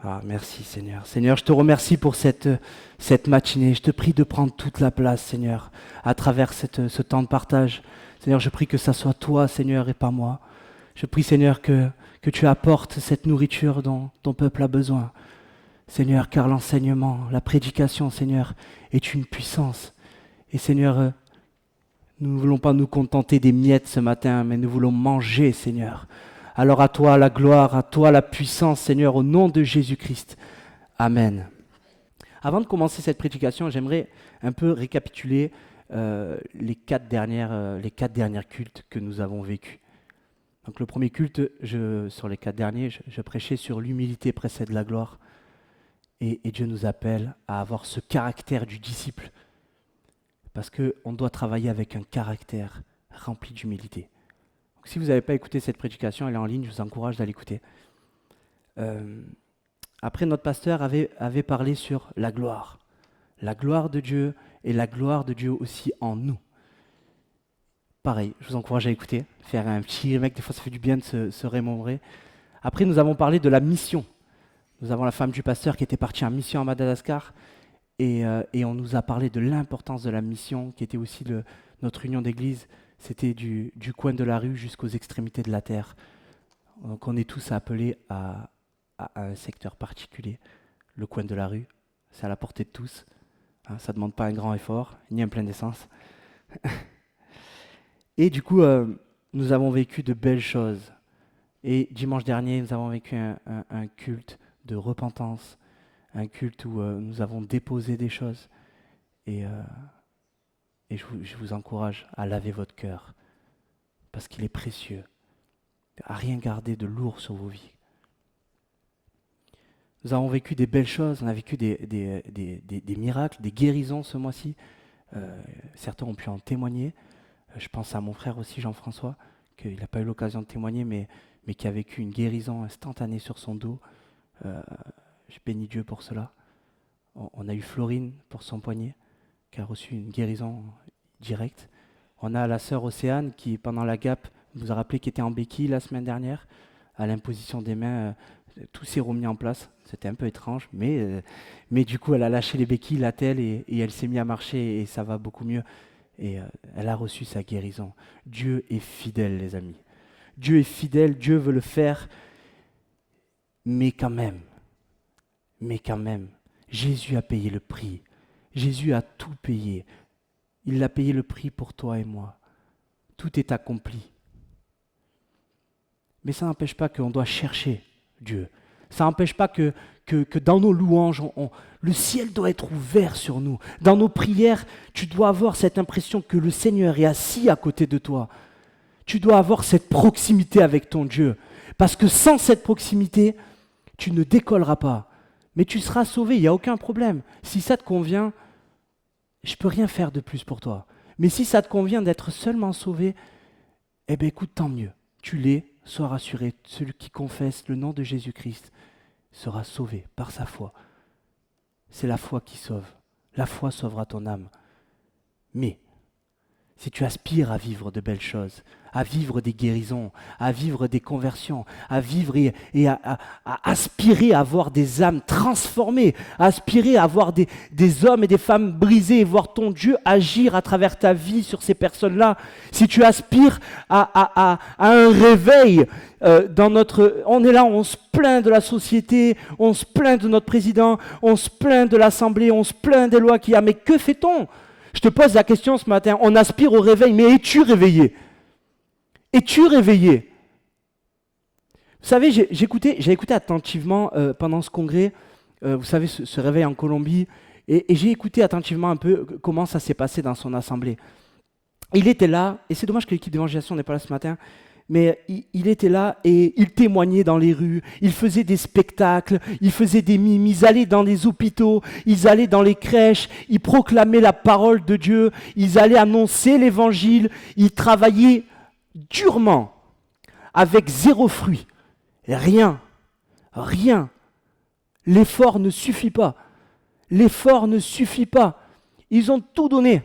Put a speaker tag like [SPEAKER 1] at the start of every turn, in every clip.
[SPEAKER 1] Ah, merci Seigneur. Seigneur, je te remercie pour cette matinée. Je te prie de prendre toute la place, Seigneur, à travers ce temps de partage. Seigneur, je prie que ça soit toi, Seigneur, et pas moi. Je prie, Seigneur, que tu apportes cette nourriture dont ton peuple a besoin. Seigneur, car l'enseignement, la prédication, Seigneur, est une puissance. Et Seigneur, nous ne voulons pas nous contenter des miettes ce matin, mais nous voulons manger, Seigneur. Alors à toi la gloire, à toi la puissance, Seigneur, au nom de Jésus-Christ. Amen. Avant de commencer cette prédication, j'aimerais un peu récapituler les quatre dernières cultes que nous avons vécus. Donc le premier culte, sur les 4 derniers, je prêchais sur l'humilité précède la gloire. Et Dieu nous appelle à avoir ce caractère du disciple. Parce qu'on doit travailler avec un caractère rempli d'humilité. Donc, si vous n'avez pas écouté cette prédication, elle est en ligne, je vous encourage d'aller l'écouter. Après, notre pasteur avait parlé sur la gloire de Dieu et la gloire de Dieu aussi en nous. Pareil, je vous encourage à écouter, faire un petit remake, des fois ça fait du bien de se remémorer. Après, nous avons parlé de la mission. Nous avons la femme du pasteur qui était partie en mission à Madagascar et on nous a parlé de l'importance de la mission qui était aussi notre union d'église. C'était du coin de la rue jusqu'aux extrémités de la terre. Donc on est tous appelés à un secteur particulier. Le coin de la rue, c'est à la portée de tous. Hein, ça ne demande pas un grand effort, ni un plein d'essence. Et du coup, nous avons vécu de belles choses. Et dimanche dernier, nous avons vécu un culte de repentance, un culte où nous avons déposé des choses. Et je vous encourage à laver votre cœur, parce qu'il est précieux, à rien garder de lourd sur vos vies. Nous avons vécu des belles choses, on a vécu des miracles, des guérisons ce mois-ci. Certains ont pu en témoigner. Je pense à mon frère aussi, Jean-François, qu'il n'a pas eu l'occasion de témoigner, mais qui a vécu une guérison instantanée sur son dos. Je bénis Dieu pour cela. On a eu Florine pour son poignet, qui a reçu une guérison directe. On a la sœur Océane qui, pendant la GAP, nous a rappelé qu'elle était en béquille la semaine dernière. À l'imposition des mains, tout s'est remis en place. C'était un peu étrange, mais du coup, elle a lâché les béquilles, l'attelle, et elle s'est mise à marcher et ça va beaucoup mieux. Et elle a reçu sa guérison. Dieu est fidèle, les amis. Dieu est fidèle, Dieu veut le faire, mais quand même, Jésus a payé le prix. Jésus a tout payé. Il a payé le prix pour toi et moi. Tout est accompli. Mais ça n'empêche pas qu'on doit chercher Dieu. Ça n'empêche pas que dans nos louanges, le ciel doit être ouvert sur nous. Dans nos prières, tu dois avoir cette impression que le Seigneur est assis à côté de toi. Tu dois avoir cette proximité avec ton Dieu. Parce que sans cette proximité, tu ne décolleras pas. Mais tu seras sauvé, il n'y a aucun problème. Si ça te convient, je ne peux rien faire de plus pour toi. Mais si ça te convient d'être seulement sauvé, eh bien écoute, tant mieux. Tu l'es, sois rassuré. Celui qui confesse le nom de Jésus-Christ sera sauvé par sa foi. C'est la foi qui sauve. La foi sauvera ton âme. Mais si tu aspires à vivre de belles choses, à vivre des guérisons, à vivre des conversions, à vivre et à aspirer à voir des âmes transformées, à aspirer à voir des hommes et des femmes brisés et voir ton Dieu agir à travers ta vie sur ces personnes-là, si tu aspires à un réveil on est là, on se plaint de la société, on se plaint de notre président, on se plaint de l'Assemblée, on se plaint des lois qu'il y a, mais que fait-on ? Je te pose la question ce matin, on aspire au réveil, mais es-tu réveillé ? Es-tu réveillé ? Vous savez, j'ai écouté attentivement pendant ce congrès, vous savez, ce réveil en Colombie, et j'ai écouté attentivement un peu comment ça s'est passé dans son assemblée. Il était là, et c'est dommage que l'équipe d'évangélisation n'est pas là ce matin, mais il était là et il témoignait dans les rues, il faisait des spectacles, il faisait des mimes, ils allaient dans les hôpitaux, ils allaient dans les crèches, ils proclamaient la parole de Dieu, ils allaient annoncer l'évangile, ils travaillaient durement, avec zéro fruit, rien. L'effort ne suffit pas. Ils ont tout donné.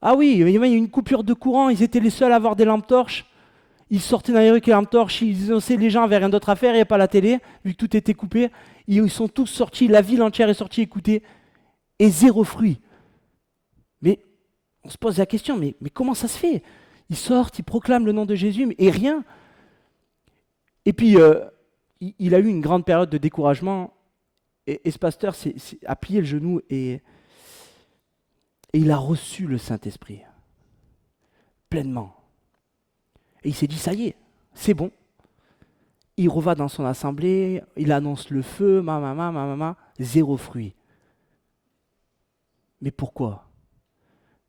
[SPEAKER 1] Ah oui, il y a eu une coupure de courant, ils étaient les seuls à avoir des lampes torches. Ils sortaient dans les rues avec une torche, ils annonçaient, les gens n'avaient rien d'autre à faire, il n'y avait pas la télé, vu que tout était coupé. Ils sont tous sortis, la ville entière est sortie écouter, et zéro fruit. Mais on se pose la question, mais comment ça se fait? Ils sortent, ils proclament le nom de Jésus, et rien. Et puis, il a eu une grande période de découragement, et ce pasteur a plié le genou, et il a reçu le Saint-Esprit, pleinement. Et il s'est dit, ça y est, c'est bon. Il reva dans son assemblée, il annonce le feu, zéro fruit. Mais pourquoi?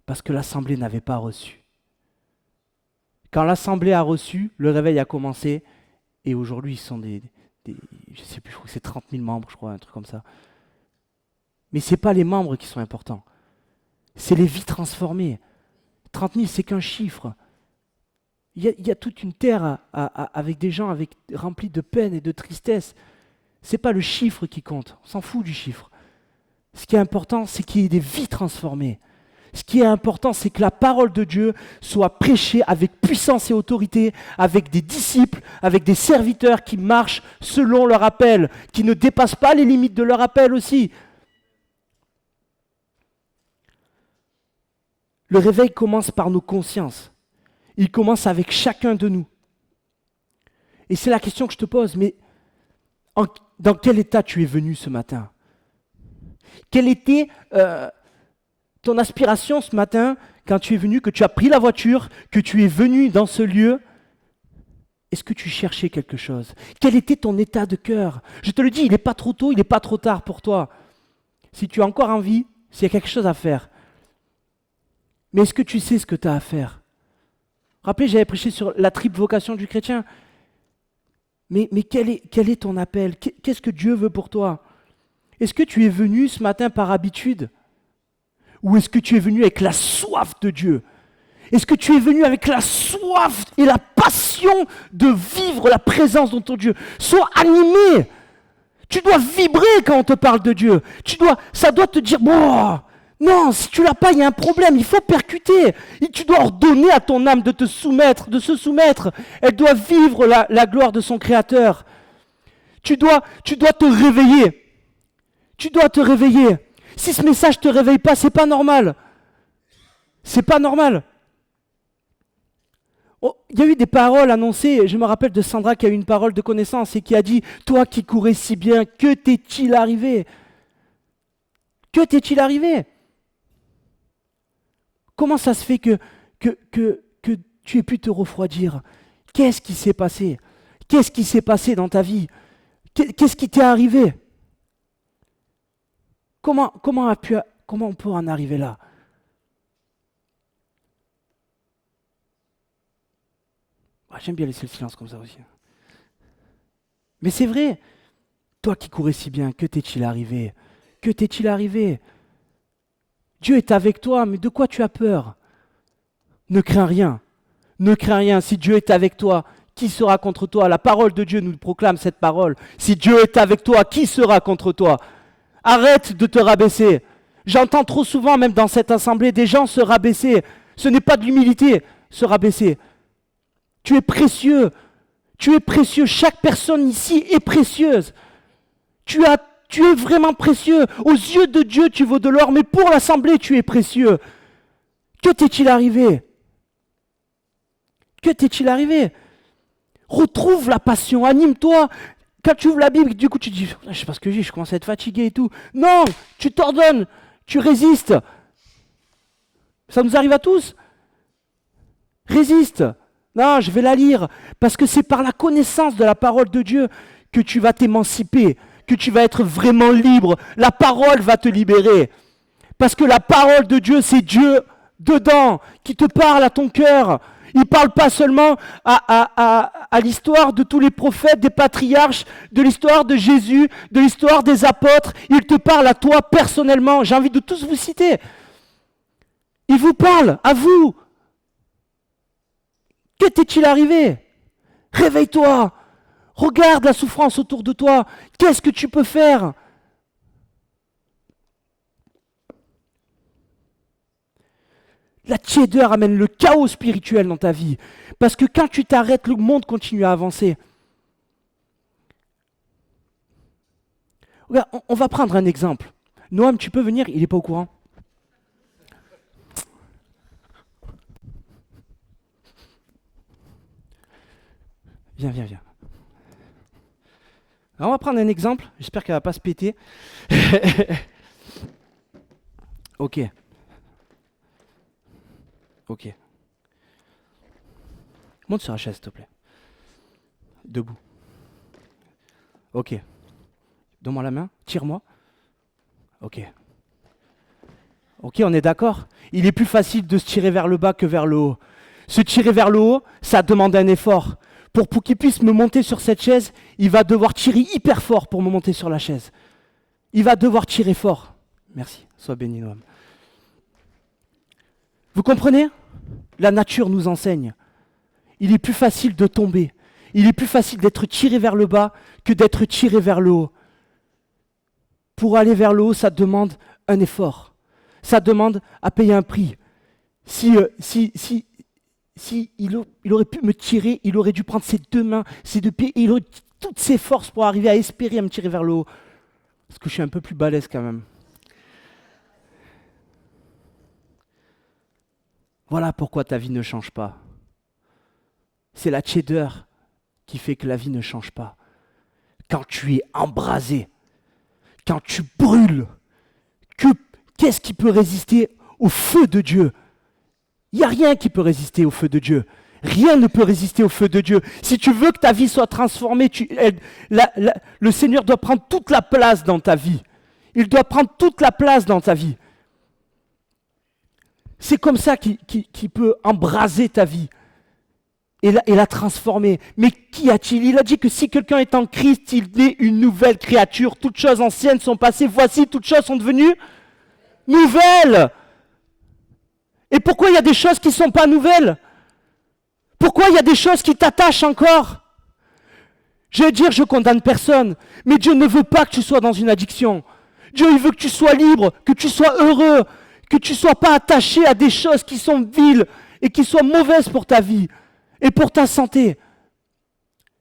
[SPEAKER 1] Parce que l'assemblée n'avait pas reçu. Quand l'assemblée a reçu, le réveil a commencé, et aujourd'hui ils sont je sais plus, je crois que c'est 30 000 membres, je crois, un truc comme ça. Mais ce n'est pas les membres qui sont importants, c'est les vies transformées. 30 000, c'est qu'un chiffre. Il y a toute une terre avec des gens remplis de peine et de tristesse. Ce n'est pas le chiffre qui compte, on s'en fout du chiffre. Ce qui est important, c'est qu'il y ait des vies transformées. Ce qui est important, c'est que la parole de Dieu soit prêchée avec puissance et autorité, avec des disciples, avec des serviteurs qui marchent selon leur appel, qui ne dépassent pas les limites de leur appel aussi. Le réveil commence par nos consciences. Il commence avec chacun de nous. Et c'est la question que je te pose, mais dans quel état tu es venu ce matin? Quelle était ton aspiration ce matin quand tu es venu, que tu as pris la voiture, que tu es venu dans ce lieu? Est-ce que tu cherchais quelque chose? Quel était ton état de cœur? Je te le dis, il n'est pas trop tôt, il n'est pas trop tard pour toi. Si tu as encore envie, s'il y a quelque chose à faire. Mais est-ce que tu sais ce que tu as à faire? Rappelez, j'avais prêché sur la triple vocation du chrétien. Mais quel est ton appel? Qu'est-ce que Dieu veut pour toi? Est-ce que tu es venu ce matin par habitude? Ou est-ce que tu es venu avec la soif de Dieu? Est-ce que tu es venu avec la soif et la passion de vivre la présence de ton Dieu? Sois animé. Tu dois vibrer quand on te parle de Dieu. Ça doit te dire, bon, non, si tu l'as pas, il y a un problème, il faut percuter. Et tu dois ordonner à ton âme de te soumettre, de se soumettre. Elle doit vivre la gloire de son Créateur. Tu dois te réveiller. Tu dois te réveiller. Si ce message ne te réveille pas, c'est pas normal. C'est pas normal. Oh, il y a eu des paroles annoncées, je me rappelle de Sandra qui a eu une parole de connaissance et qui a dit « Toi qui courais si bien, que t'est-il arrivé ?» Que t'est-il arrivé? Comment ça se fait que tu aies pu te refroidir? Qu'est-ce qui s'est passé? Qu'est-ce qui s'est passé dans ta vie? Qu'est-ce qui t'est arrivé? Comment on peut en arriver là? J'aime bien laisser le silence comme ça aussi. Mais c'est vrai. Toi qui courais si bien, que t'est-il arrivé? Que t'est-il arrivé? Dieu est avec toi, mais de quoi tu as peur? Ne crains rien. Ne crains rien. Si Dieu est avec toi, qui sera contre toi? La parole de Dieu nous proclame cette parole. Si Dieu est avec toi, qui sera contre toi? Arrête de te rabaisser. J'entends trop souvent, même dans cette assemblée, des gens se rabaisser. Ce n'est pas de l'humilité, se rabaisser. Tu es précieux. Tu es précieux. Chaque personne ici est précieuse. Tu es vraiment précieux. Aux yeux de Dieu, tu vaux de l'or, mais pour l'assemblée, tu es précieux. Que t'est-il arrivé? Que t'est-il arrivé? Retrouve la passion, anime-toi. Quand tu ouvres la Bible, du coup, tu te dis, je sais pas ce que j'ai, je commence à être fatigué et tout. Non, tu t'ordonnes, tu résistes. Ça nous arrive à tous. Résiste. Non, je vais la lire, parce que c'est par la connaissance de la parole de Dieu que tu vas t'émanciper, que tu vas être vraiment libre. La parole va te libérer. Parce que la parole de Dieu, c'est Dieu dedans, qui te parle à ton cœur. Il ne parle pas seulement à l'histoire de tous les prophètes, des patriarches, de l'histoire de Jésus, de l'histoire des apôtres. Il te parle à toi personnellement. J'ai envie de tous vous citer. Il vous parle, à vous. Que t'est-il arrivé? Réveille-toi. Regarde la souffrance autour de toi. Qu'est-ce que tu peux faire? La tiédeur amène le chaos spirituel dans ta vie. Parce que quand tu t'arrêtes, le monde continue à avancer. Regarde, on va prendre un exemple. Noam, tu peux venir, il n'est pas au courant. Viens. Alors on va prendre un exemple, j'espère qu'elle ne va pas se péter. Ok. Monte sur la chaise, s'il te plaît. Debout. Ok. Donne-moi la main, tire-moi. Ok, on est d'accord. Il est plus facile de se tirer vers le bas que vers le haut. Se tirer vers le haut, ça demande un effort. Pour qu'il puisse me monter sur cette chaise, il va devoir tirer hyper fort pour me monter sur la chaise. Il va devoir tirer fort. Merci, sois béni, Noam. Vous comprenez? La nature nous enseigne. Il est plus facile de tomber. Il est plus facile d'être tiré vers le bas que d'être tiré vers le haut. Pour aller vers le haut, ça demande un effort. Ça demande à payer un prix. Si il aurait pu me tirer, il aurait dû prendre ses deux mains, ses deux pieds, et il aurait toutes ses forces pour arriver à espérer à me tirer vers le haut. Parce que je suis un peu plus balèze quand même. Voilà pourquoi ta vie ne change pas. C'est la tiédeur qui fait que la vie ne change pas. Quand tu es embrasé, quand tu brûles, qu'est-ce qui peut résister au feu de Dieu? Il n'y a rien qui peut résister au feu de Dieu. Rien ne peut résister au feu de Dieu. Si tu veux que ta vie soit transformée, le Seigneur doit prendre toute la place dans ta vie. Il doit prendre toute la place dans ta vie. C'est comme ça qu'il peut embraser ta vie et la transformer. Mais qu'y a-t-il? Il a dit que si quelqu'un est en Christ, il est une nouvelle créature. Toutes choses anciennes sont passées. Voici, toutes choses sont devenues nouvelles. Et pourquoi il y a des choses qui ne sont pas nouvelles? Pourquoi il y a des choses qui t'attachent encore? Je vais dire, je condamne personne, mais Dieu ne veut pas que tu sois dans une addiction. Dieu, il veut que tu sois libre, que tu sois heureux, que tu ne sois pas attaché à des choses qui sont viles et qui soient mauvaises pour ta vie et pour ta santé.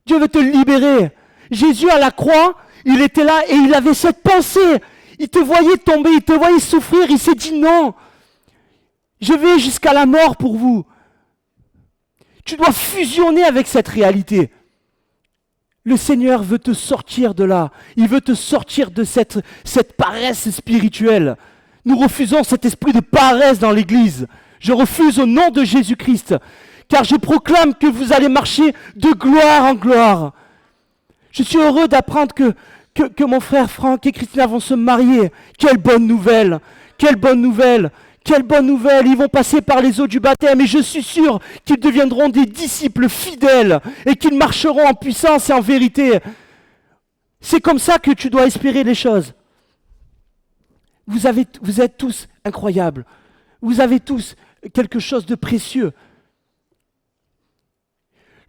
[SPEAKER 1] Dieu veut te libérer. Jésus à la croix, il était là et il avait cette pensée. Il te voyait tomber, il te voyait souffrir, il s'est dit non. Je vais jusqu'à la mort pour vous. Tu dois fusionner avec cette réalité. Le Seigneur veut te sortir de là. Il veut te sortir de cette paresse spirituelle. Nous refusons cet esprit de paresse dans l'Église. Je refuse au nom de Jésus-Christ. Car je proclame que vous allez marcher de gloire en gloire. Je suis heureux d'apprendre que mon frère Franck et Christina vont se marier. Quelle bonne nouvelle! Quelle bonne nouvelle! Quelle bonne nouvelle! Ils vont passer par les eaux du baptême et je suis sûr qu'ils deviendront des disciples fidèles et qu'ils marcheront en puissance et en vérité. C'est comme ça que tu dois espérer les choses. Vous êtes tous incroyables. Vous avez tous quelque chose de précieux.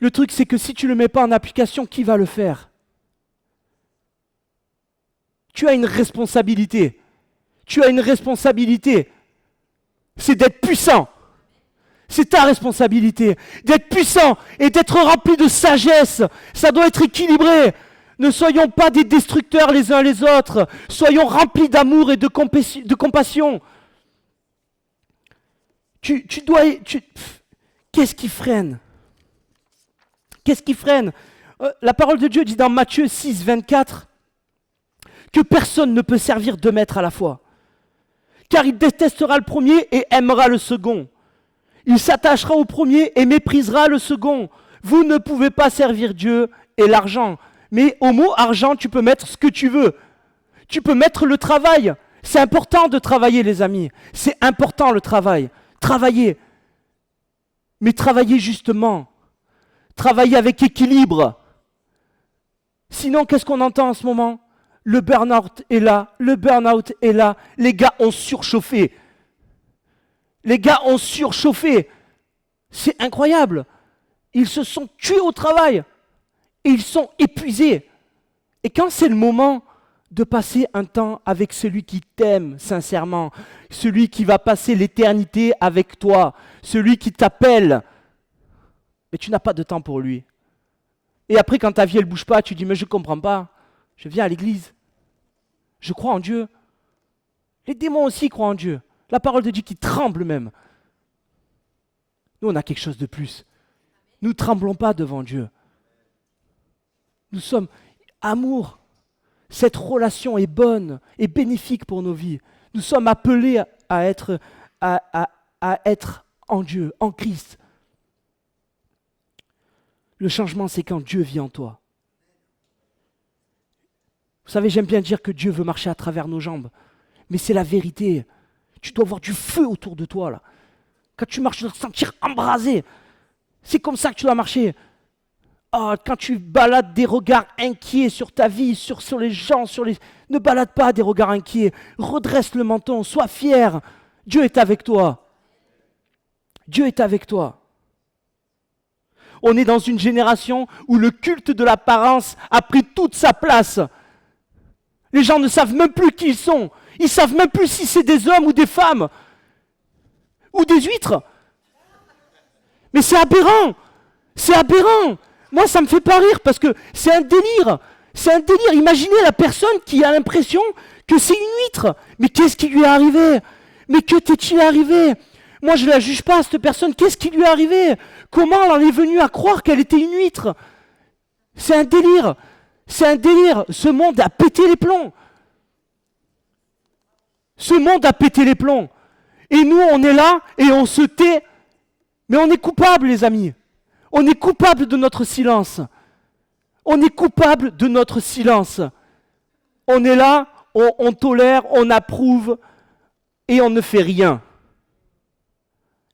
[SPEAKER 1] Le truc, c'est que si tu ne le mets pas en application, qui va le faire? Tu as une responsabilité. Tu as une responsabilité. C'est d'être puissant. C'est ta responsabilité. D'être puissant et d'être rempli de sagesse. Ça doit être équilibré. Ne soyons pas des destructeurs les uns les autres. Soyons remplis d'amour et de compassion. Qu'est-ce qui freine? Qu'est-ce qui freine? La parole de Dieu dit dans Matthieu 6, 24 que personne ne peut servir deux maîtres à la fois. Car il détestera le premier et aimera le second. Il s'attachera au premier et méprisera le second. Vous ne pouvez pas servir Dieu et l'argent. Mais au mot argent, tu peux mettre ce que tu veux. Tu peux mettre le travail. C'est important de travailler, les amis. C'est important le travail. Travailler. Mais travailler justement. Travailler avec équilibre. Sinon, qu'est-ce qu'on entend en ce moment? Le burn-out est là, le burn-out est là. Les gars ont surchauffé. Les gars ont surchauffé. C'est incroyable. Ils se sont tués au travail. Et ils sont épuisés. Et quand c'est le moment de passer un temps avec celui qui t'aime sincèrement, celui qui va passer l'éternité avec toi, celui qui t'appelle. Mais tu n'as pas de temps pour lui. Et après, quand ta vie, elle ne bouge pas, tu dis, mais je ne comprends pas. Je viens à l'église. Je crois en Dieu. Les démons aussi croient en Dieu. La parole de Dieu qui tremble même. Nous, on a quelque chose de plus. Nous ne tremblons pas devant Dieu. Nous sommes amour. Cette relation est bonne et bénéfique pour nos vies. Nous sommes appelés à être en Dieu, en Christ. Le changement, c'est quand Dieu vit en toi. Vous savez, j'aime bien dire que Dieu veut marcher à travers nos jambes. Mais c'est la vérité. Tu dois avoir du feu autour de toi, là. Quand tu marches, tu dois te sentir embrasé. C'est comme ça que tu dois marcher. Oh, quand tu balades des regards inquiets sur ta vie, sur les gens, ne balade pas des regards inquiets. Redresse le menton, sois fier. Dieu est avec toi. Dieu est avec toi. On est dans une génération où le culte de l'apparence a pris toute sa place. Les gens ne savent même plus qui ils sont. Ils ne savent même plus si c'est des hommes ou des femmes. Ou des huîtres. Mais c'est aberrant. C'est aberrant. Moi, ça me fait pas rire parce que c'est un délire. C'est un délire. Imaginez la personne qui a l'impression que c'est une huître. Mais qu'est-ce qui lui est arrivé? Mais que t'est-il arrivé? Moi, je ne la juge pas, cette personne. Qu'est-ce qui lui est arrivé? Comment elle en est venue à croire qu'elle était une huître? C'est un délire. C'est un délire. Ce monde a pété les plombs. Ce monde a pété les plombs. Et nous, on est là et on se tait. Mais on est coupable, les amis. On est coupable de notre silence. On est coupable de notre silence. On est là, on tolère, on approuve et on ne fait rien.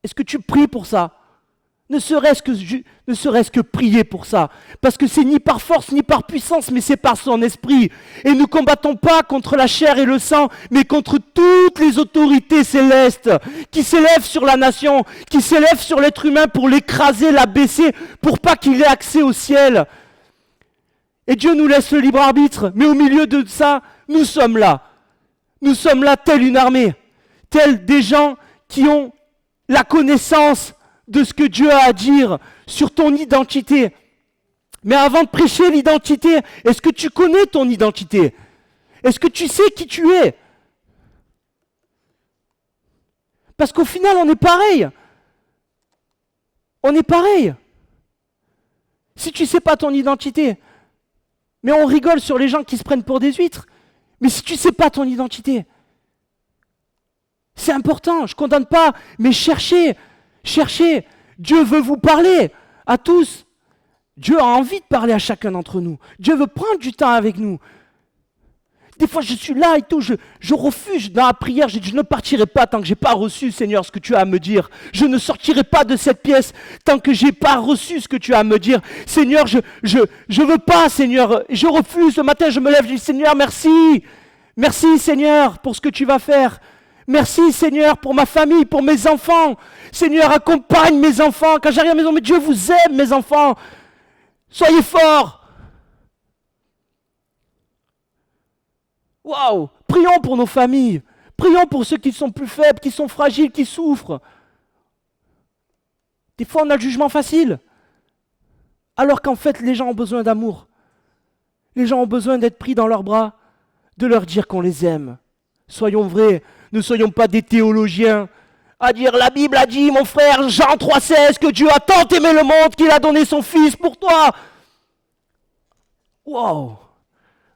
[SPEAKER 1] Est-ce que tu pries pour ça? Ne serait-ce que prier pour ça. Parce que c'est ni par force ni par puissance, mais c'est par son esprit. Et nous ne combattons pas contre la chair et le sang, mais contre toutes les autorités célestes qui s'élèvent sur la nation, qui s'élèvent sur l'être humain pour l'écraser, l'abaisser, pour pas qu'il ait accès au ciel. Et Dieu nous laisse le libre arbitre, mais au milieu de ça, nous sommes là. Nous sommes là telle une armée, tels des gens qui ont la connaissance de ce que Dieu a à dire sur ton identité. Mais avant de prêcher l'identité, est-ce que tu connais ton identité? Est-ce que tu sais qui tu es? Parce qu'au final, on est pareil. On est pareil. Si tu ne sais pas ton identité, mais on rigole sur les gens qui se prennent pour des huîtres, mais si tu ne sais pas ton identité, c'est important, je ne condamne pas, mais cherchez. Dieu veut vous parler à tous. Dieu a envie de parler à chacun d'entre nous. Dieu veut prendre du temps avec nous. Des fois, je suis là et tout, je refuse dans la prière, je dis, je ne partirai pas tant que je n'ai pas reçu, Seigneur, ce que tu as à me dire. Je ne sortirai pas de cette pièce tant que je n'ai pas reçu ce que tu as à me dire. Seigneur, je veux pas, Seigneur, je refuse. Ce matin, je me lève, je dis, Seigneur, merci. Merci, Seigneur, pour ce que tu vas faire. Merci Seigneur pour ma famille, pour mes enfants. Seigneur, accompagne mes enfants. Quand j'arrive à la maison, mais Dieu vous aime mes enfants. Soyez forts. Waouh! Prions pour nos familles. Prions pour ceux qui sont plus faibles, qui sont fragiles, qui souffrent. Des fois, on a le jugement facile. Alors qu'en fait, les gens ont besoin d'amour. Les gens ont besoin d'être pris dans leurs bras, de leur dire qu'on les aime. Soyons vrais. Ne soyons pas des théologiens à dire la Bible a dit, mon frère, Jean 3,16, que Dieu a tant aimé le monde qu'il a donné son fils pour toi. Wow!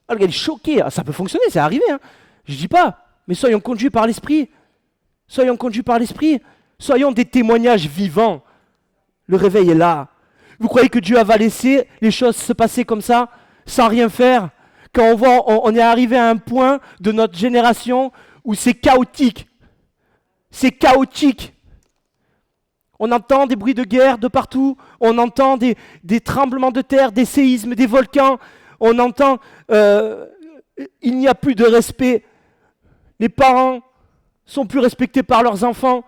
[SPEAKER 1] Ah, le gars est choqué. Ah, ça peut fonctionner, c'est arrivé. Hein. Je ne dis pas, mais soyons conduits par l'Esprit. Soyons conduits par l'Esprit. Soyons des témoignages vivants. Le réveil est là. Vous croyez que Dieu va laisser les choses se passer comme ça, sans rien faire? Quand on est arrivé à un point de notre génération où c'est chaotique. C'est chaotique. On entend des bruits de guerre de partout. On entend des tremblements de terre, des séismes, des volcans. On entend il n'y a plus de respect. Les parents sont plus respectés par leurs enfants.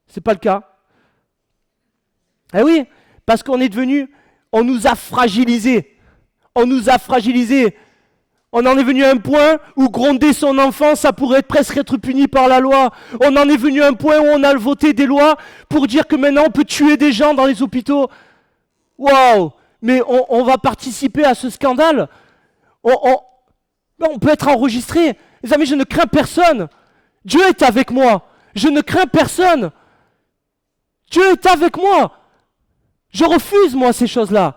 [SPEAKER 1] C'est pas le cas. Eh oui, parce qu'on est devenu, on nous a fragilisés. On nous a fragilisés. On en est venu à un point où gronder son enfant, ça pourrait presque être puni par la loi. On en est venu à un point où on a voté des lois pour dire que maintenant on peut tuer des gens dans les hôpitaux. Waouh! Mais on va participer à ce scandale. On peut être enregistré. Les amis, je ne crains personne. Dieu est avec moi. Je ne crains personne. Dieu est avec moi. Je refuse, moi, ces choses-là.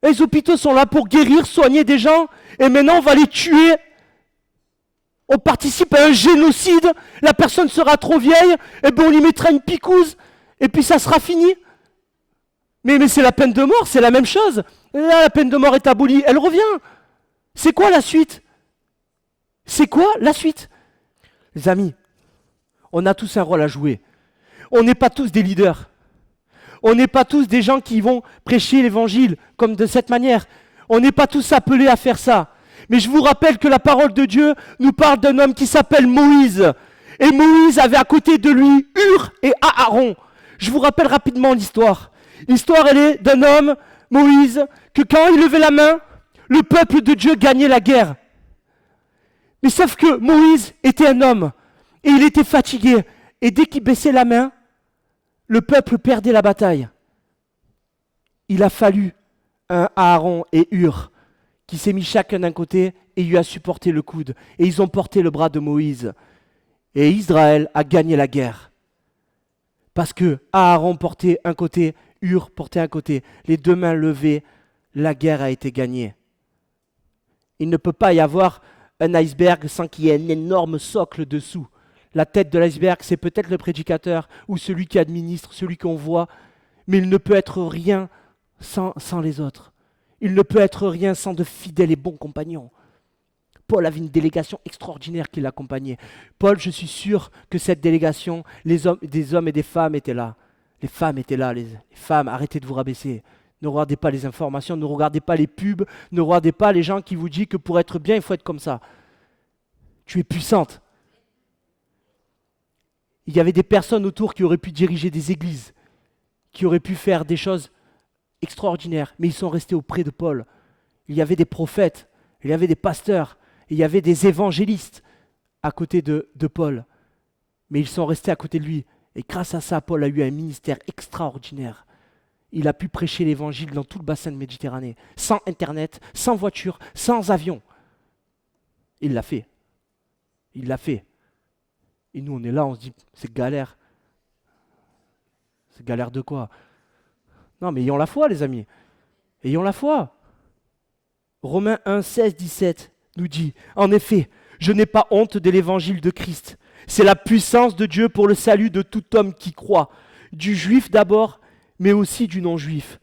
[SPEAKER 1] Les hôpitaux sont là pour guérir, soigner des gens, et maintenant on va les tuer. On participe à un génocide, la personne sera trop vieille, et bien on lui mettra une picouse, et puis ça sera fini. Mais c'est la peine de mort, c'est la même chose. Là, la peine de mort est abolie, elle revient. C'est quoi la suite? C'est quoi la suite? Les amis, on a tous un rôle à jouer. On n'est pas tous des leaders. On n'est pas tous des gens qui vont prêcher l'évangile comme de cette manière. On n'est pas tous appelés à faire ça. Mais je vous rappelle que la parole de Dieu nous parle d'un homme qui s'appelle Moïse. Et Moïse avait à côté de lui Hur et Aaron. Je vous rappelle rapidement l'histoire. L'histoire, elle est d'un homme, Moïse, que quand il levait la main, le peuple de Dieu gagnait la guerre. Mais sauf que Moïse était un homme et il était fatigué. Et dès qu'il baissait la main, le peuple perdait la bataille. Il a fallu un Aaron et Hur qui s'est mis chacun d'un côté et lui a supporté le coude. Et ils ont porté le bras de Moïse. Et Israël a gagné la guerre. Parce que Aaron portait un côté, Hur portait un côté. Les deux mains levées, la guerre a été gagnée. Il ne peut pas y avoir un iceberg sans qu'il y ait un énorme socle dessous. La tête de l'iceberg, c'est peut-être le prédicateur ou celui qui administre, celui qu'on voit, mais il ne peut être rien sans les autres. Il ne peut être rien sans de fidèles et bons compagnons. Paul avait une délégation extraordinaire qui l'accompagnait. Paul, je suis sûr que cette délégation, des hommes et des femmes étaient là. Les femmes étaient là, les femmes, arrêtez de vous rabaisser. Ne regardez pas les informations, ne regardez pas les pubs, ne regardez pas les gens qui vous disent que pour être bien, il faut être comme ça. Tu es puissante. Il y avait des personnes autour qui auraient pu diriger des églises, qui auraient pu faire des choses extraordinaires, mais ils sont restés auprès de Paul. Il y avait des prophètes, il y avait des pasteurs, il y avait des évangélistes à côté de Paul, mais ils sont restés à côté de lui. Et grâce à ça, Paul a eu un ministère extraordinaire. Il a pu prêcher l'évangile dans tout le bassin de Méditerranée, sans internet, sans voiture, sans avion. Il l'a fait. Il l'a fait. Et nous, on est là, on se dit, c'est galère. C'est galère de quoi? Non, mais ayons la foi, les amis. Ayons la foi. Romains 1, 16, 17 nous dit, en effet, je n'ai pas honte de l'évangile de Christ. C'est la puissance de Dieu pour le salut de tout homme qui croit, du juif d'abord, mais aussi du non-juif.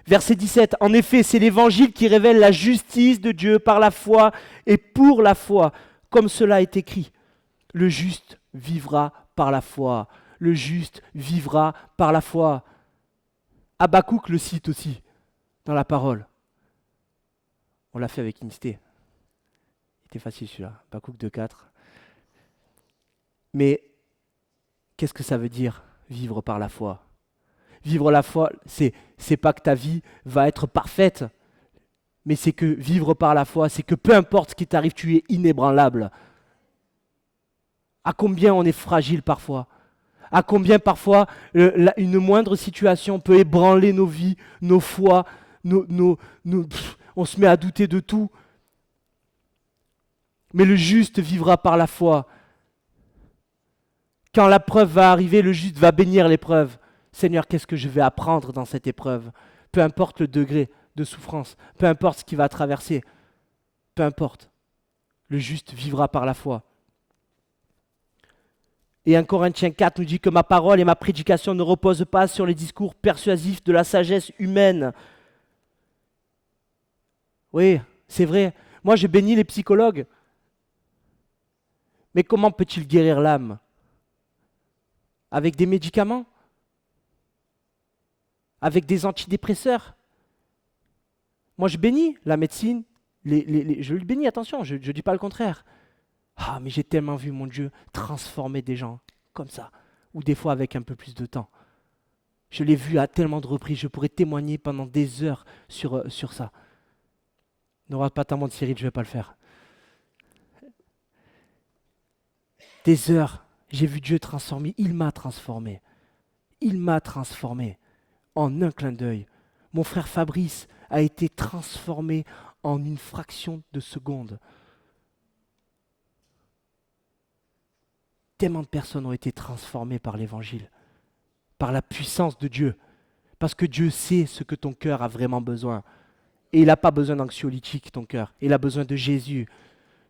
[SPEAKER 1] Verset 17, en effet, c'est l'évangile qui révèle la justice de Dieu par la foi et pour la foi, comme cela est écrit. Le juste vivra par la foi. Le juste vivra par la foi. Habakkuk le cite aussi dans la parole. On l'a fait avec Instead. Il était facile celui-là. Habakkuk 2,4. Mais qu'est-ce que ça veut dire, vivre par la foi? Vivre la foi, c'est pas que ta vie va être parfaite, mais c'est que vivre par la foi, c'est que peu importe ce qui t'arrive, tu es inébranlable. À combien on est fragile parfois? À combien parfois une moindre situation peut ébranler nos vies, nos foi, on se met à douter de tout. Mais le juste vivra par la foi. Quand la preuve va arriver, le juste va bénir l'épreuve. Seigneur, qu'est-ce que je vais apprendre dans cette épreuve? Peu importe le degré de souffrance, peu importe ce qu'il va traverser, peu importe. Le juste vivra par la foi. Et 1 Corinthiens 4 nous dit que ma parole et ma prédication ne reposent pas sur les discours persuasifs de la sagesse humaine. Oui, c'est vrai. Moi, je bénis les psychologues. Mais comment peut-il guérir l'âme? Avec des médicaments? Avec des antidépresseurs? Moi, je bénis la médecine. Je le bénis, attention, je ne dis pas le contraire. Ah, mais j'ai tellement vu mon Dieu transformer des gens comme ça, ou des fois avec un peu plus de temps. Je l'ai vu à tellement de reprises, je pourrais témoigner pendant des heures sur ça. Ne rate pas ta montre, Cyril, je ne vais pas le faire. Des heures, j'ai vu Dieu transformer. Il m'a transformé. Il m'a transformé en un clin d'œil. Mon frère Fabrice a été transformé en une fraction de seconde. Tellement de personnes ont été transformées par l'évangile, par la puissance de Dieu. Parce que Dieu sait ce que ton cœur a vraiment besoin. Et il n'a pas besoin d'anxiolytique, ton cœur. Il a besoin de Jésus.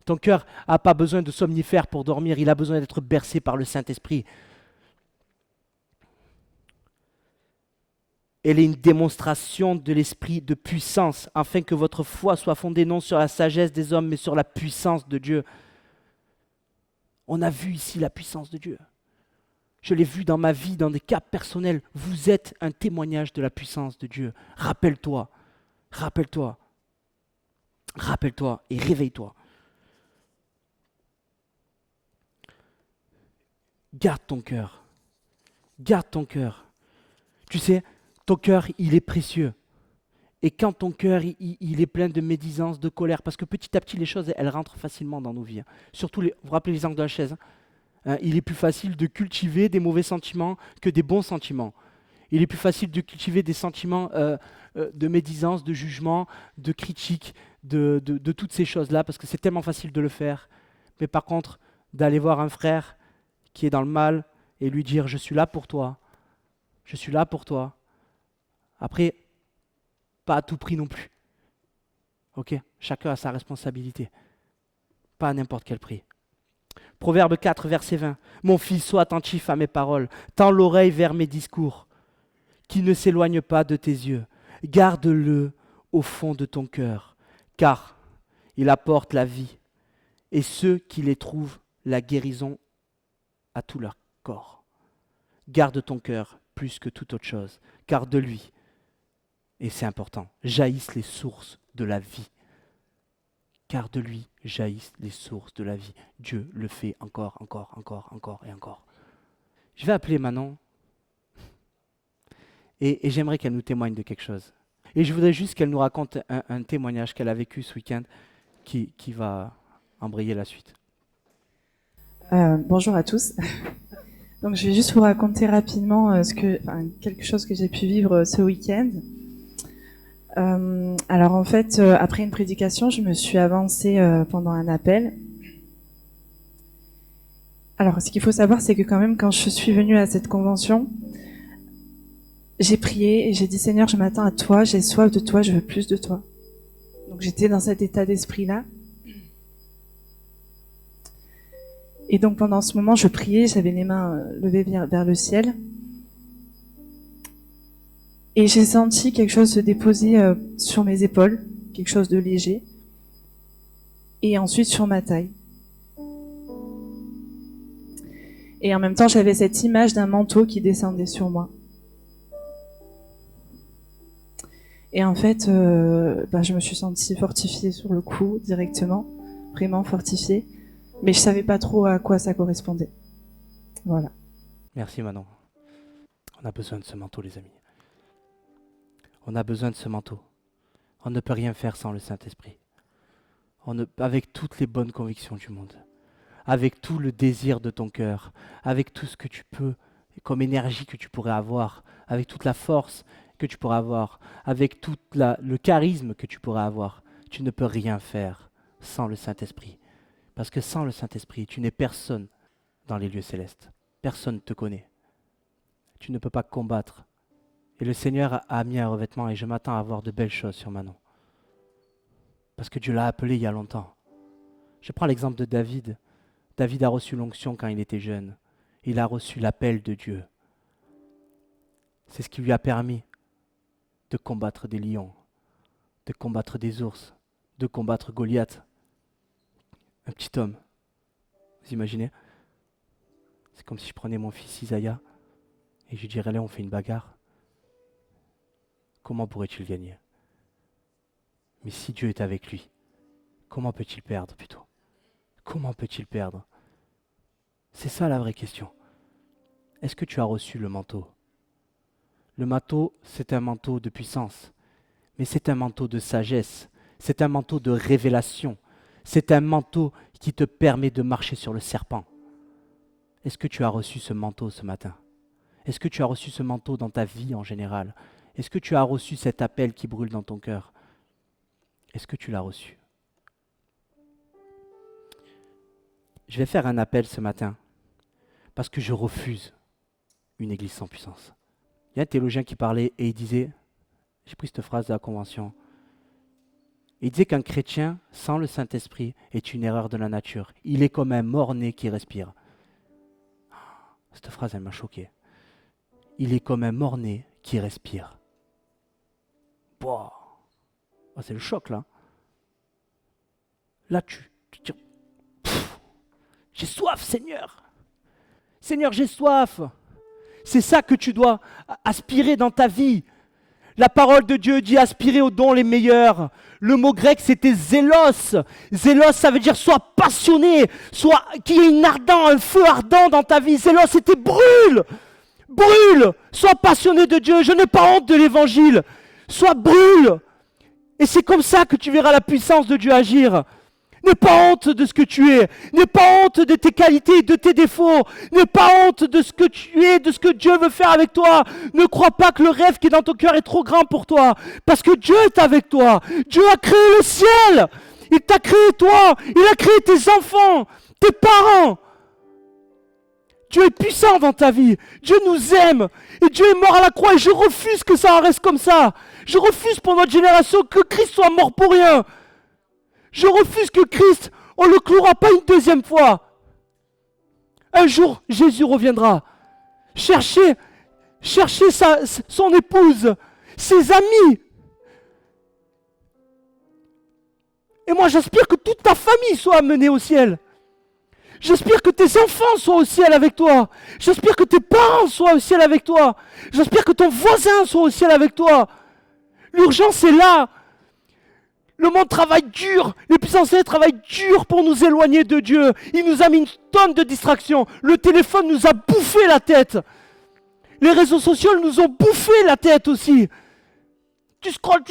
[SPEAKER 1] Ton cœur n'a pas besoin de somnifères pour dormir. Il a besoin d'être bercé par le Saint-Esprit. Elle est une démonstration de l'esprit de puissance, afin que votre foi soit fondée non sur la sagesse des hommes, mais sur la puissance de Dieu. On a vu ici la puissance de Dieu. Je l'ai vu dans ma vie, dans des cas personnels. Vous êtes un témoignage de la puissance de Dieu. Rappelle-toi, rappelle-toi, rappelle-toi et réveille-toi. Garde ton cœur. Garde ton cœur. Tu sais, ton cœur, il est précieux. Et quand ton cœur, il est plein de médisance, de colère, parce que petit à petit, les choses, elles rentrent facilement dans nos vies. Surtout, vous vous rappelez l'exemple de la chaise, il est plus facile de cultiver des mauvais sentiments que des bons sentiments. Il est plus facile de cultiver des sentiments de médisance, de jugement, de critique, de toutes ces choses-là, parce que c'est tellement facile de le faire. Mais par contre, d'aller voir un frère qui est dans le mal et lui dire « je suis là pour toi, je suis là pour toi ». Après, pas à tout prix non plus. Ok ? Chacun a sa responsabilité. Pas à n'importe quel prix. Proverbe 4, verset 20. Mon fils, sois attentif à mes paroles, tends l'oreille vers mes discours, qui ne s'éloignent pas de tes yeux. Garde-le au fond de ton cœur, car il apporte la vie, et ceux qui les trouvent la guérison à tout leur corps. Garde ton cœur plus que toute autre chose, car de lui, et c'est important, jaillissent les sources de la vie. Car de lui jaillissent les sources de la vie. Dieu le fait encore et encore. Je vais appeler Manon et j'aimerais qu'elle nous témoigne de quelque chose. Et je voudrais juste qu'elle nous raconte un témoignage qu'elle a vécu ce week-end qui va embrayer la suite.
[SPEAKER 2] Bonjour à tous. Donc je vais juste vous raconter rapidement quelque chose que j'ai pu vivre ce week-end. Alors en fait, après une prédication, je me suis avancée pendant un appel. Alors ce qu'il faut savoir, c'est que quand même, quand je suis venue à cette convention, j'ai prié et j'ai dit Seigneur, je m'attends à toi, j'ai soif de toi, je veux plus de toi. Donc j'étais dans cet état d'esprit-là. Et donc pendant ce moment, je priais, j'avais les mains levées vers le ciel. Et j'ai senti quelque chose se déposer sur mes épaules, quelque chose de léger. Et ensuite sur ma taille. Et en même temps, j'avais cette image d'un manteau qui descendait sur moi. Et en fait, je me suis sentie fortifiée sur le coup, directement. Vraiment fortifiée. Mais je savais pas trop à quoi ça correspondait. Voilà.
[SPEAKER 1] Merci Manon. On a besoin de ce manteau, les amis. On a besoin de ce manteau. On ne peut rien faire sans le Saint-Esprit. Avec toutes les bonnes convictions du monde, avec tout le désir de ton cœur, avec tout ce que tu peux, comme énergie que tu pourrais avoir, avec toute la force que tu pourrais avoir, avec tout le charisme que tu pourrais avoir, tu ne peux rien faire sans le Saint-Esprit. Parce que sans le Saint-Esprit, tu n'es personne dans les lieux célestes. Personne ne te connaît. Tu ne peux pas combattre. Et le Seigneur a mis un revêtement et je m'attends à voir de belles choses sur Manon. Parce que Dieu l'a appelé il y a longtemps. Je prends l'exemple de David. David a reçu l'onction quand il était jeune. Il a reçu l'appel de Dieu. C'est ce qui lui a permis de combattre des lions, de combattre des ours, de combattre Goliath. Un petit homme. Vous imaginez ? C'est comme si je prenais mon fils Isaïa et je lui dirais là, on fait une bagarre. Comment pourrait-il gagner ? Mais si Dieu est avec lui, comment peut-il perdre plutôt ? Comment peut-il perdre ? C'est ça la vraie question. Est-ce que tu as reçu le manteau ? Le manteau, c'est un manteau de puissance, mais c'est un manteau de sagesse, C'est un manteau de révélation. C'est un manteau qui te permet de marcher sur le serpent. Est-ce que tu as reçu ce manteau ce matin? Est-ce que tu as reçu ce manteau dans ta vie en général? Est-ce que tu as reçu cet appel qui brûle dans ton cœur? Est-ce que tu l'as reçu? Je vais faire un appel ce matin parce que je refuse une église sans puissance. Il y a un théologien qui parlait et il disait, j'ai pris cette phrase de la Convention, il disait qu'un chrétien sans le Saint-Esprit est une erreur de la nature. Il est comme un mort-né qui respire. Cette phrase, elle m'a choqué. Il est comme un mort-né qui respire. Boah. Oh, c'est le choc là. Là, tu dis, j'ai soif, Seigneur. Seigneur, j'ai soif. C'est ça que tu dois aspirer dans ta vie. La parole de Dieu dit aspirer aux dons les meilleurs. Le mot grec, c'était zélos. Zélos, ça veut dire sois passionné, soit qu'il y ait un feu ardent dans ta vie. Zélos, c'était brûle. Brûle. Sois passionné de Dieu. Je n'ai pas honte de l'évangile. Sois brûle. Et c'est comme ça que tu verras la puissance de Dieu agir. N'aie pas honte de ce que tu es. N'aie pas honte de tes qualités et de tes défauts. N'aie pas honte de ce que tu es, de ce que Dieu veut faire avec toi. Ne crois pas que le rêve qui est dans ton cœur est trop grand pour toi. Parce que Dieu est avec toi. Dieu a créé le ciel. Il t'a créé toi. Il a créé tes enfants, tes parents. Dieu est puissant dans ta vie. Dieu nous aime. Et Dieu est mort à la croix. Et je refuse que ça en reste comme ça. Je refuse pour notre génération que Christ soit mort pour rien. Je refuse que Christ, on ne le clouera pas une deuxième fois. Un jour, Jésus reviendra. Cherchez son épouse, ses amis. Et moi, j'aspire que toute ta famille soit amenée au ciel. J'aspire que tes enfants soient au ciel avec toi. J'aspire que tes parents soient au ciel avec toi. J'aspire que ton voisin soit au ciel avec toi. L'urgence est là. Le monde travaille dur, les puissanciers travaillent dur pour nous éloigner de Dieu. Il nous a mis une tonne de distractions. Le téléphone nous a bouffé la tête. Les réseaux sociaux nous ont bouffé la tête aussi. Tu scrolles.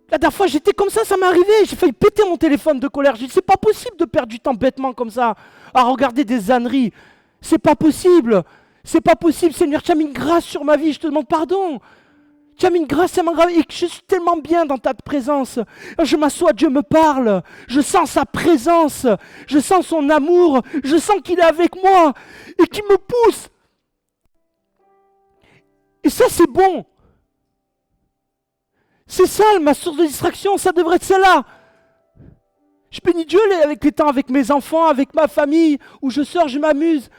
[SPEAKER 1] La dernière fois, j'étais comme ça m'est arrivé. J'ai failli péter mon téléphone de colère. J'ai dit, c'est pas possible de perdre du temps bêtement comme ça, à regarder des âneries. C'est pas possible. C'est pas possible. Seigneur, tu as mis une grâce sur ma vie. Je te demande pardon. Tu as mis une grâce tellement grave et que je suis tellement bien dans ta présence. Je m'assois, Dieu me parle. Je sens sa présence. Je sens son amour. Je sens qu'il est avec moi et qu'il me pousse. Et ça, c'est bon. C'est ça, ma source de distraction. Ça devrait être celle-là. Je bénis Dieu avec les temps avec mes enfants, avec ma famille, où je sors, je m'amuse.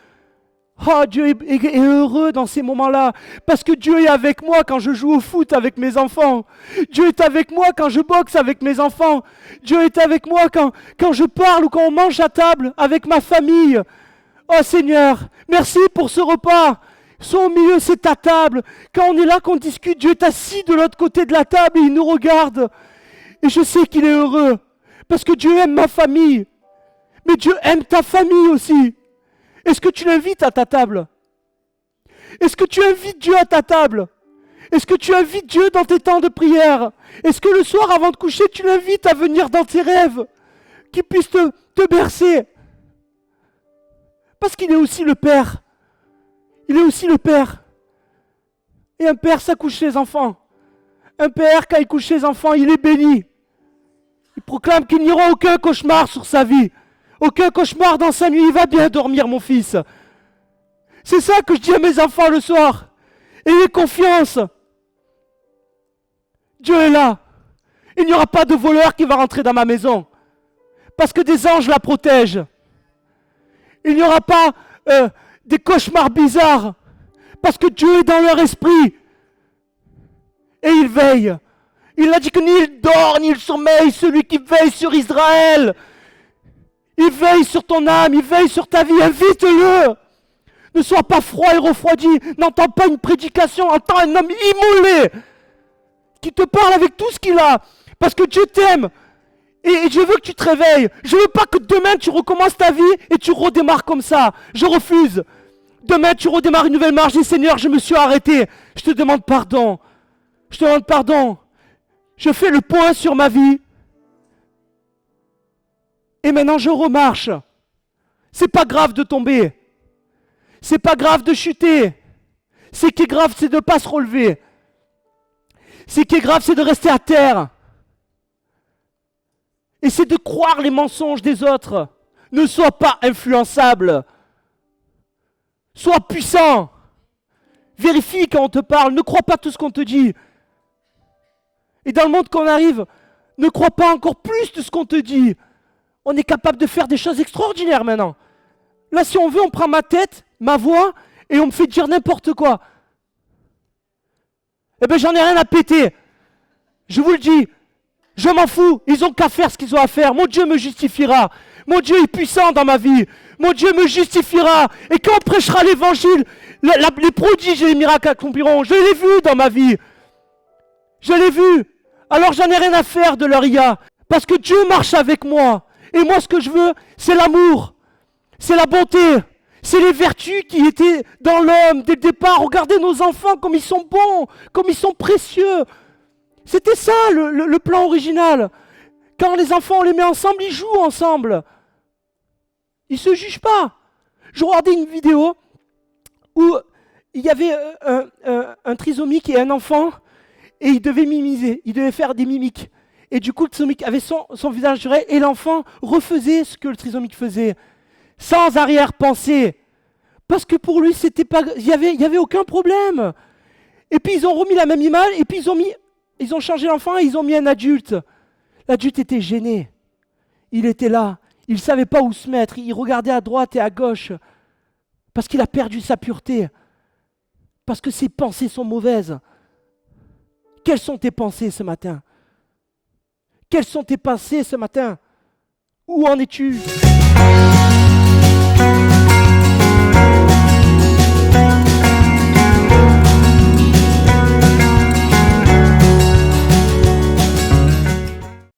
[SPEAKER 1] Oh, Dieu est heureux dans ces moments-là, parce que Dieu est avec moi quand je joue au foot avec mes enfants. Dieu est avec moi quand je boxe avec mes enfants. Dieu est avec moi quand je parle ou quand on mange à table avec ma famille. Oh Seigneur, merci pour ce repas. Sois au milieu, c'est ta table. Quand on est là, qu'on discute, Dieu est assis de l'autre côté de la table et il nous regarde. Et je sais qu'il est heureux, parce que Dieu aime ma famille. Mais Dieu aime ta famille aussi. Est-ce que tu l'invites à ta table? Est-ce que tu invites Dieu à ta table? Est-ce que tu invites Dieu dans tes temps de prière? Est-ce que le soir avant de coucher, tu l'invites à venir dans tes rêves? Qu'il puisse te bercer? Parce qu'il est aussi le Père. Il est aussi le Père. Et un père, ça couche ses enfants. Un père, quand il couche ses enfants, il est béni. Il proclame qu'il n'y aura aucun cauchemar sur sa vie. Aucun cauchemar dans sa nuit, il va bien dormir, mon fils. C'est ça que je dis à mes enfants le soir. Ayez confiance. Dieu est là. Il n'y aura pas de voleur qui va rentrer dans ma maison. Parce que des anges la protègent. Il n'y aura pas des cauchemars bizarres. Parce que Dieu est dans leur esprit. Et il veille. Il a dit que ni il dort, ni il sommeille, celui qui veille sur Israël. Il veille sur ton âme, il veille sur ta vie, invite-le. Ne sois pas froid et refroidi, n'entends pas une prédication, entends un homme immolé qui te parle avec tout ce qu'il a, parce que Dieu t'aime. Et je veux que tu te réveilles. Je veux pas que demain tu recommences ta vie et tu redémarres comme ça. Je refuse. Demain tu redémarres une nouvelle marche. Dis Seigneur, je me suis arrêté. Je te demande pardon. Je te demande pardon. Je fais le point sur ma vie. Et maintenant, je remarche. C'est pas grave de tomber. C'est pas grave de chuter. Ce qui est grave, c'est de ne pas se relever. Ce qui est grave, c'est de rester à terre. Et c'est de croire les mensonges des autres. Ne sois pas influençable. Sois puissant. Vérifie quand on te parle. Ne crois pas tout ce qu'on te dit. Et dans le monde qu'on arrive, ne crois pas encore plus de ce qu'on te dit. On est capable de faire des choses extraordinaires maintenant. Là, si on veut, on prend ma tête, ma voix, et on me fait dire n'importe quoi. Eh bien, j'en ai rien à péter. Je vous le dis. Je m'en fous. Ils ont qu'à faire ce qu'ils ont à faire. Mon Dieu me justifiera. Mon Dieu est puissant dans ma vie. Mon Dieu me justifiera. Et quand on prêchera l'évangile, les prodiges et les miracles accompliront. Je l'ai vu dans ma vie. Je l'ai vu. Alors j'en ai rien à faire de leur IA. Parce que Dieu marche avec moi. Et moi, ce que je veux, c'est l'amour. C'est la bonté. C'est les vertus qui étaient dans l'homme dès le départ. Regardez nos enfants comme ils sont bons, comme ils sont précieux. C'était ça le plan original. Quand les enfants, on les met ensemble, ils jouent ensemble. Ils ne se jugent pas. Je regardais une vidéo où il y avait un trisomique et un enfant et il devait mimiser, il devait faire des mimiques. Et du coup, le trisomique avait son visage juré et l'enfant refaisait ce que le trisomique faisait. Sans arrière-pensée. Parce que pour lui, c'était pas, il y avait aucun problème. Et puis ils ont remis la même image et puis ils ont changé l'enfant et ils ont mis un adulte. L'adulte était gêné. Il était là. Il ne savait pas où se mettre. Il regardait à droite et à gauche. Parce qu'il a perdu sa pureté. Parce que ses pensées sont mauvaises. Quelles sont tes pensées ce matin? Quelles sont tes pensées ce matin? Où en es-tu?